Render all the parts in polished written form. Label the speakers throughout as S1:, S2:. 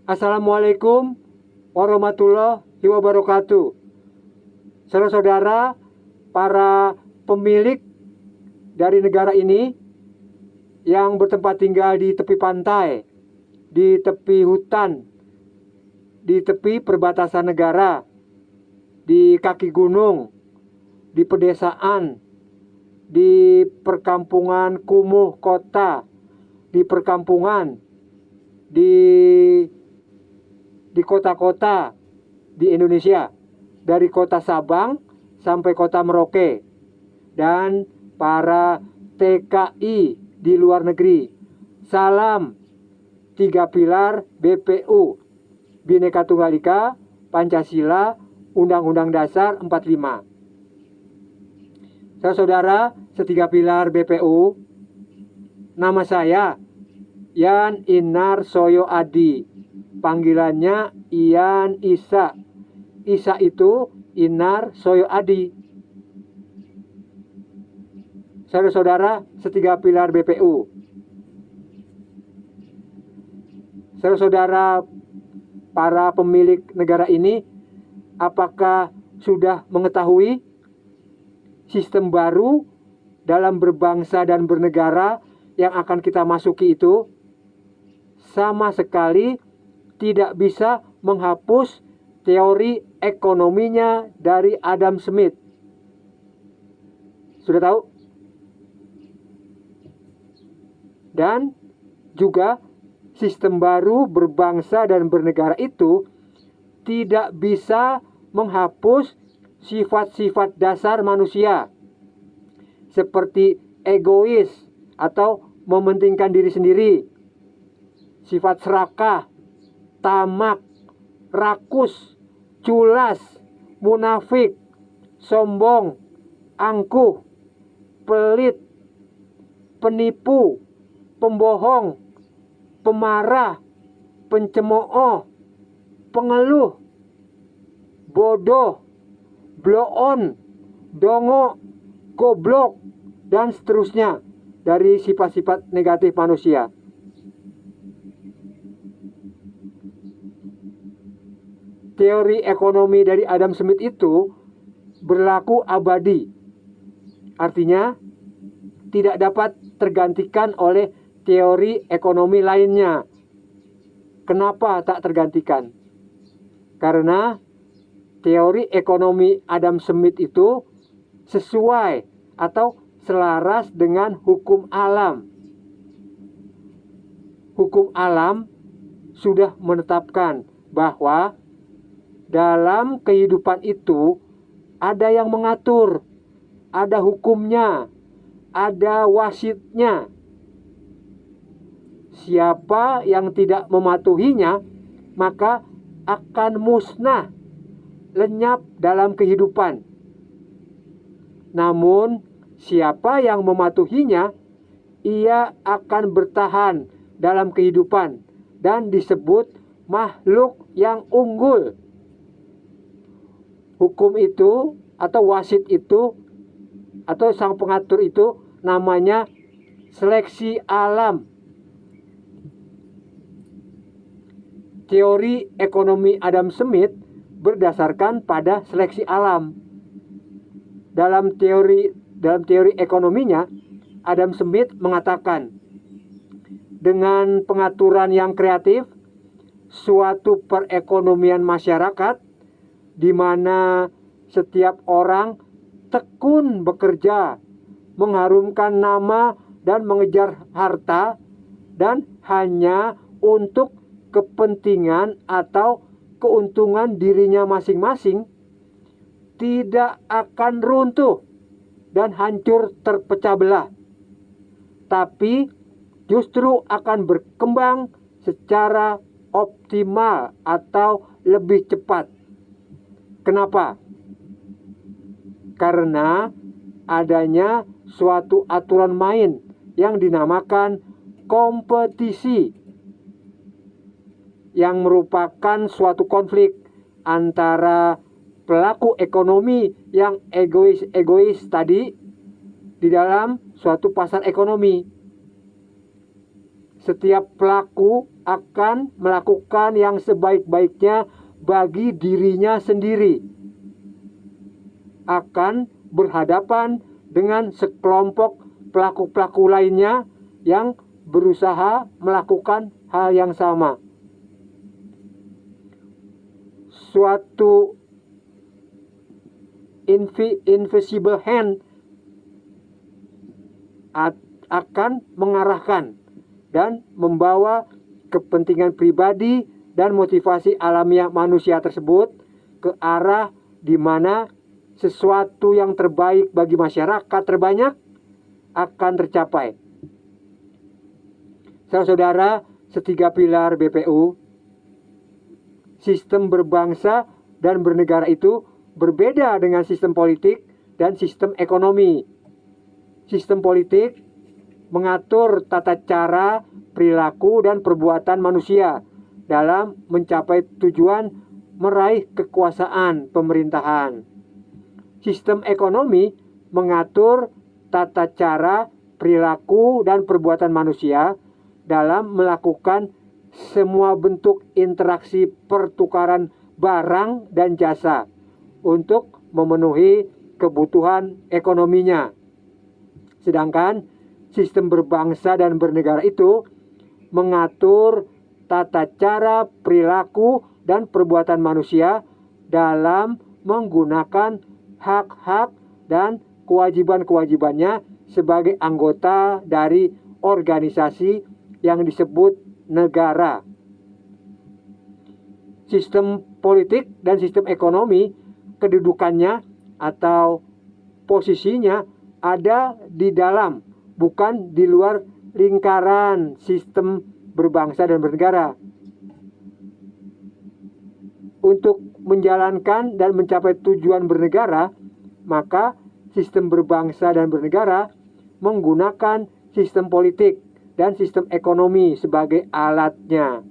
S1: Assalamualaikum warahmatullahi wabarakatuh. Saudara-saudara, para pemilik dari negara ini yang bertempat tinggal di tepi pantai, di tepi hutan, di tepi perbatasan negara, di kaki gunung, di pedesaan, di perkampungan kumuh kota, di perkampungan, di kota-kota di Indonesia, dari kota Sabang sampai kota Merauke, dan para TKI di luar negeri. Salam 3 pilar BPU, Bhinneka Tunggal Ika, Pancasila, Undang-Undang Dasar 45. Saudara-saudara, setiga pilar BPU, nama saya Yan Inar Soyo Adi, panggilannya Ian Isa. Isa itu Inar Soyo Adi. Saudara-saudara, setiga pilar BPU. Saudara-saudara, para pemilik negara ini, apakah sudah mengetahui sistem baru dalam berbangsa dan bernegara yang akan kita masuki itu sama sekali tidak bisa menghapus teori ekonominya dari Adam Smith? Sudah tahu? Dan juga sistem baru berbangsa dan bernegara itu tidak bisa menghapus sifat-sifat dasar manusia seperti egois atau mementingkan diri sendiri, sifat serakah, tamak, rakus, culas, munafik, sombong, angkuh, pelit, penipu, pembohong, pemarah, pencemooh, pengeluh, bodoh, blow on, dongo, goblok, dan seterusnya dari sifat-sifat negatif manusia. Teori ekonomi dari Adam Smith itu berlaku abadi. Artinya tidak dapat tergantikan oleh teori ekonomi lainnya. Kenapa tak tergantikan? Karena teori ekonomi Adam Smith itu sesuai atau selaras dengan hukum alam. Hukum alam sudah menetapkan bahwa dalam kehidupan itu ada yang mengatur, ada hukumnya, ada wasitnya. Siapa yang tidak mematuhinya maka akan musnah, lenyap dalam kehidupan. Namun siapa yang mematuhinya, ia akan bertahan dalam kehidupan dan disebut makhluk yang unggul. Hukum itu atau wasit itu atau sang pengatur itu namanya seleksi alam. Teori ekonomi Adam Smith berdasarkan pada seleksi alam. Dalam teori ekonominya, Adam Smith mengatakan, dengan pengaturan yang kreatif, suatu perekonomian masyarakat di mana setiap orang tekun bekerja, mengharumkan nama dan mengejar harta, dan hanya untuk kepentingan atau keuntungan dirinya masing-masing, tidak akan runtuh dan hancur terpecah belah, tapi justru akan berkembang secara optimal atau lebih cepat. Kenapa? Karena adanya suatu aturan main yang dinamakan kompetisi, yang merupakan suatu konflik antara pelaku ekonomi yang egois tadi di dalam suatu pasar ekonomi. setiap pelaku akan melakukan yang sebaik-baiknya bagi dirinya sendiri, akan berhadapan dengan sekelompok pelaku-pelaku lainnya yang berusaha melakukan hal yang sama. Suatu invisible hand akan mengarahkan dan membawa kepentingan pribadi dan motivasi alamiah manusia tersebut ke arah di mana sesuatu yang terbaik bagi masyarakat terbanyak akan tercapai. Saudara-saudara, setiga pilar BPU, sistem berbangsa dan bernegara itu berbeda dengan sistem politik dan sistem ekonomi. Sistem politik mengatur tata cara, perilaku, dan perbuatan manusia dalam mencapai tujuan meraih kekuasaan pemerintahan. Sistem ekonomi mengatur tata cara, perilaku, dan perbuatan manusia dalam melakukan semua bentuk interaksi pertukaran barang dan jasa untuk memenuhi kebutuhan ekonominya. Sedangkan sistem berbangsa dan bernegara itu mengatur tata cara, perilaku, dan perbuatan manusia dalam menggunakan hak-hak dan kewajiban-kewajibannya sebagai anggota dari organisasi yang disebut negara. Sistem politik dan sistem ekonomi, kedudukannya atau posisinya ada di dalam, bukan di luar lingkaran sistem berbangsa dan bernegara. Untuk menjalankan dan mencapai tujuan bernegara, maka sistem berbangsa dan bernegara menggunakan sistem politik dan sistem ekonomi sebagai alatnya.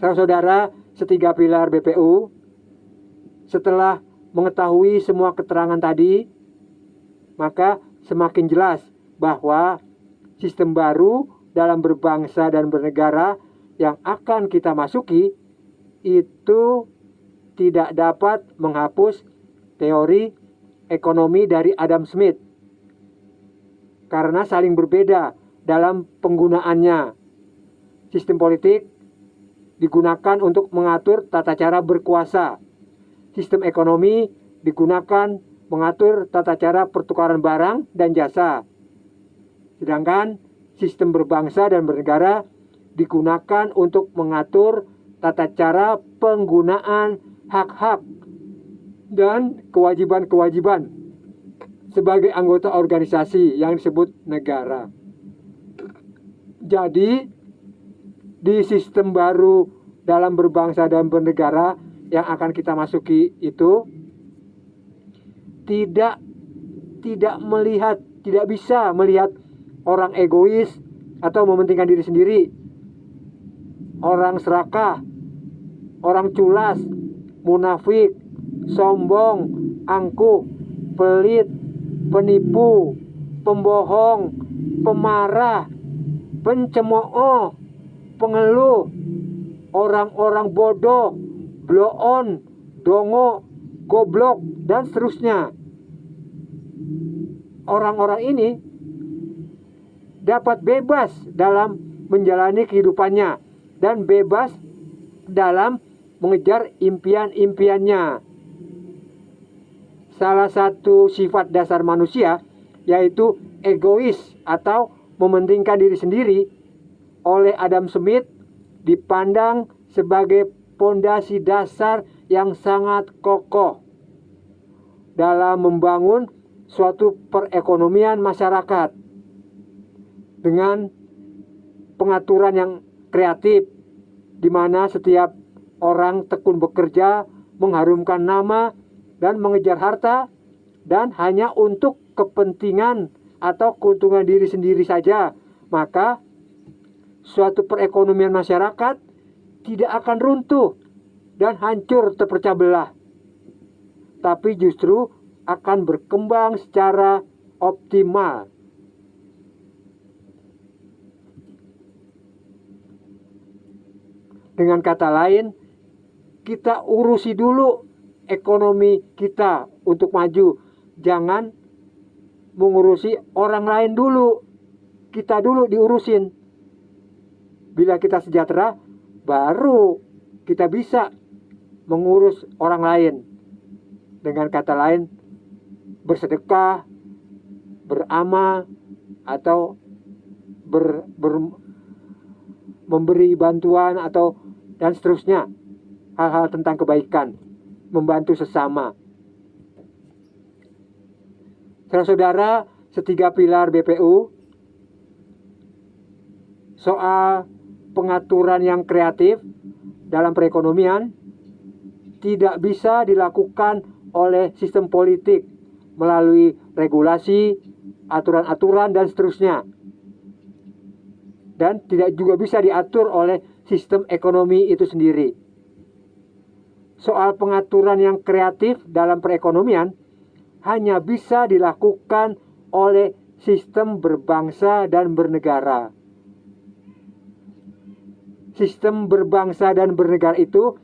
S1: Saudara-saudara, setiga pilar BPU, setelah mengetahui semua keterangan tadi, maka semakin jelas bahwa sistem baru dalam berbangsa dan bernegara yang akan kita masuki itu tidak dapat menghapus teori ekonomi dari Adam Smith karena saling berbeda dalam penggunaannya. Sistem politik digunakan untuk mengatur tata cara berkuasa. Sistem ekonomi digunakan mengatur tata cara pertukaran barang dan jasa. Sedangkan sistem berbangsa dan bernegara digunakan untuk mengatur tata cara penggunaan hak-hak dan kewajiban-kewajiban sebagai anggota organisasi yang disebut negara. Jadi, di sistem baru dalam berbangsa dan bernegara yang akan kita masuki itu tidak bisa melihat orang egois atau mementingkan diri sendiri, orang serakah, orang culas, munafik, sombong, angkuh, pelit, penipu, pembohong, pemarah, pencemooh, pengeluh, orang-orang bodoh, bloon, dongo, goblok, dan seterusnya. Orang-orang ini dapat bebas dalam menjalani kehidupannya dan bebas dalam mengejar impian-impiannya. Salah satu sifat dasar manusia yaitu egois atau mementingkan diri sendiri oleh Adam Smith dipandang sebagai pondasi dasar yang sangat kokoh dalam membangun suatu perekonomian masyarakat dengan pengaturan yang kreatif di mana setiap orang tekun bekerja, mengharumkan nama dan mengejar harta dan hanya untuk kepentingan atau keuntungan diri sendiri saja, maka suatu perekonomian masyarakat tidak akan runtuh dan hancur terpecah belah, tapi justru akan berkembang secara optimal. Dengan kata lain, kita urusi dulu ekonomi kita untuk maju. Jangan mengurusi orang lain dulu. Kita dulu diurusin. Bila kita sejahtera, baru kita bisa mengurus orang lain. Dengan kata lain, bersedekah, beramal, atau memberi bantuan, atau dan seterusnya. Hal-hal tentang kebaikan, membantu sesama. Saudara-saudara, setiga pilar BPU, soal pengaturan yang kreatif dalam perekonomian tidak bisa dilakukan oleh sistem politik melalui regulasi, aturan-aturan, dan seterusnya. Dan tidak juga bisa diatur oleh sistem ekonomi itu sendiri. Soal pengaturan yang kreatif dalam perekonomian hanya bisa dilakukan oleh sistem berbangsa dan bernegara. Sistem berbangsa dan bernegara itu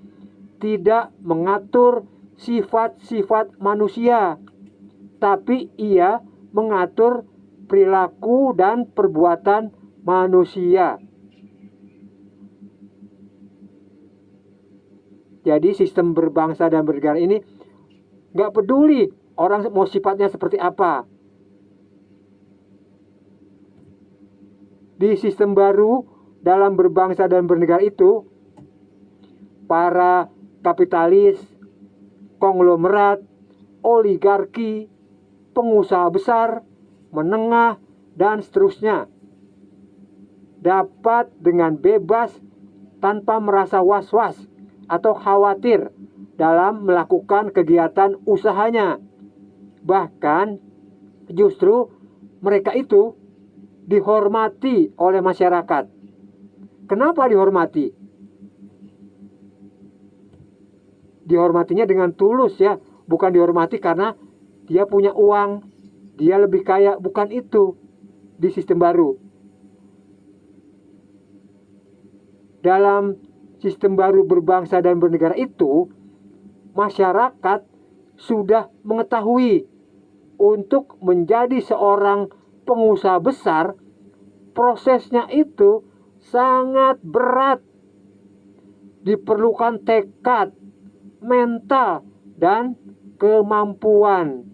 S1: tidak mengatur sifat-sifat manusia, tapi ia mengatur perilaku dan perbuatan manusia. Jadi sistem berbangsa dan bernegara ini nggak peduli orang mau sifatnya seperti apa. Di sistem baru dalam berbangsa dan bernegara itu, para kapitalis, konglomerat, oligarki, pengusaha besar, menengah, dan seterusnya dapat dengan bebas tanpa merasa was-was atau khawatir dalam melakukan kegiatan usahanya. Bahkan justru mereka itu dihormati oleh masyarakat. Kenapa dihormati? Dihormatinya dengan tulus ya, bukan dihormati karena dia punya uang, dia lebih kaya, bukan itu di sistem baru. Dalam sistem baru berbangsa dan bernegara itu, masyarakat sudah mengetahui untuk menjadi seorang pengusaha besar, prosesnya itu sangat berat. Diperlukan tekad, mental, dan kemampuan,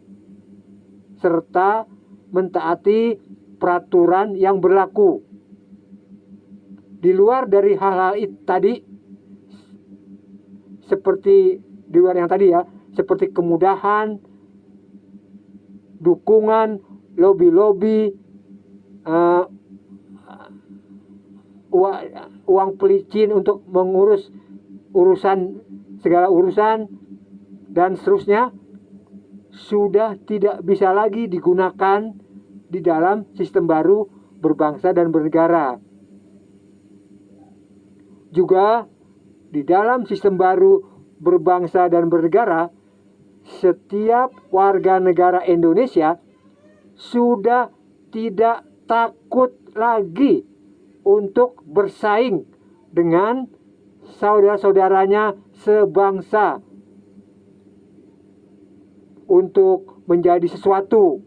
S1: serta mentaati peraturan yang berlaku. Di luar dari hal-hal itu tadi, seperti di luar yang tadi ya, seperti kemudahan, dukungan, lobby-lobby, uang pelicin untuk mengurus segala urusan, dan seterusnya, sudah tidak bisa lagi digunakan di dalam sistem baru berbangsa dan bernegara. Juga di dalam sistem baru berbangsa dan bernegara, setiap warga negara Indonesia sudah tidak takut lagi untuk bersaing dengan saudara-saudaranya sebangsa untuk menjadi sesuatu.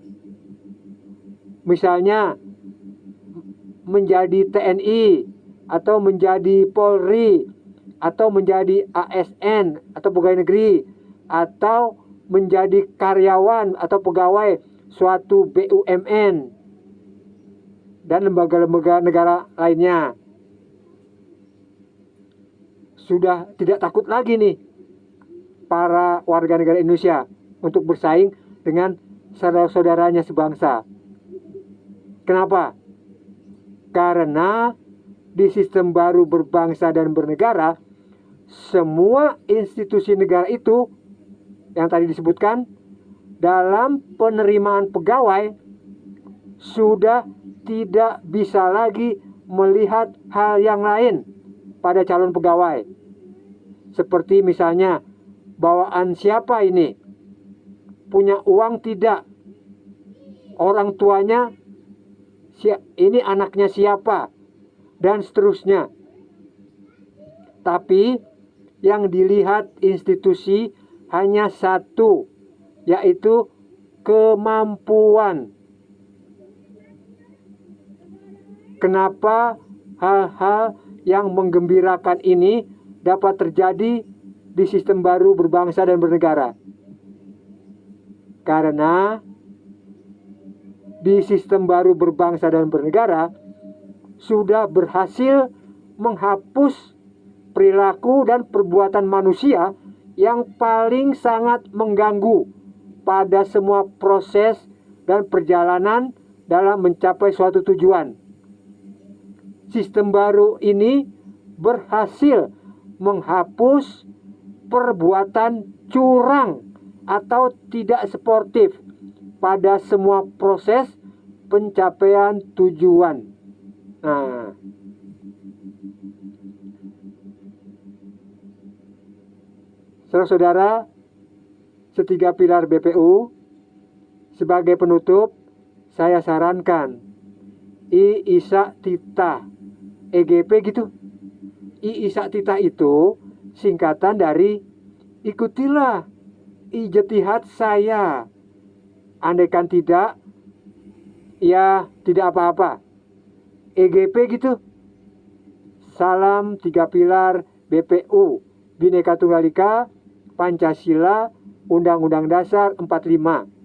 S1: Misalnya menjadi TNI, atau menjadi Polri, atau menjadi ASN atau pegawai negeri, atau menjadi karyawan atau pegawai suatu BUMN dan lembaga-lembaga negara lainnya. Sudah tidak takut lagi nih para warga negara Indonesia untuk bersaing dengan saudara-saudaranya sebangsa. Kenapa? Karena di sistem baru berbangsa dan bernegara, semua institusi negara itu yang tadi disebutkan dalam penerimaan pegawai sudah tidak bisa lagi melihat hal yang lain pada calon pegawai. Seperti misalnya, bawaan siapa ini? Punya uang tidak? Orang tuanya, ini anaknya siapa? Dan seterusnya. Tapi yang dilihat institusi hanya satu, yaitu kemampuan. Kenapa hal-hal yang menggembirakan ini dapat terjadi di sistem baru berbangsa dan bernegara? Karena di sistem baru berbangsa dan bernegara sudah berhasil menghapus perilaku dan perbuatan manusia yang paling sangat mengganggu pada semua proses dan perjalanan dalam mencapai suatu tujuan. Sistem baru ini berhasil menghapus perbuatan curang atau tidak sportif pada semua proses pencapaian tujuan. Nah, saudara-saudara, setiga pilar BPU, sebagai penutup, saya sarankan I Isa Tita, EGP gitu. I Isa Tita itu singkatan dari ikutilah ijtihad saya. Andaikan tidak, ya tidak apa-apa. EGP gitu. Salam tiga pilar BPU, Bhinneka Tunggal Ika, Pancasila, Undang-Undang Dasar 45.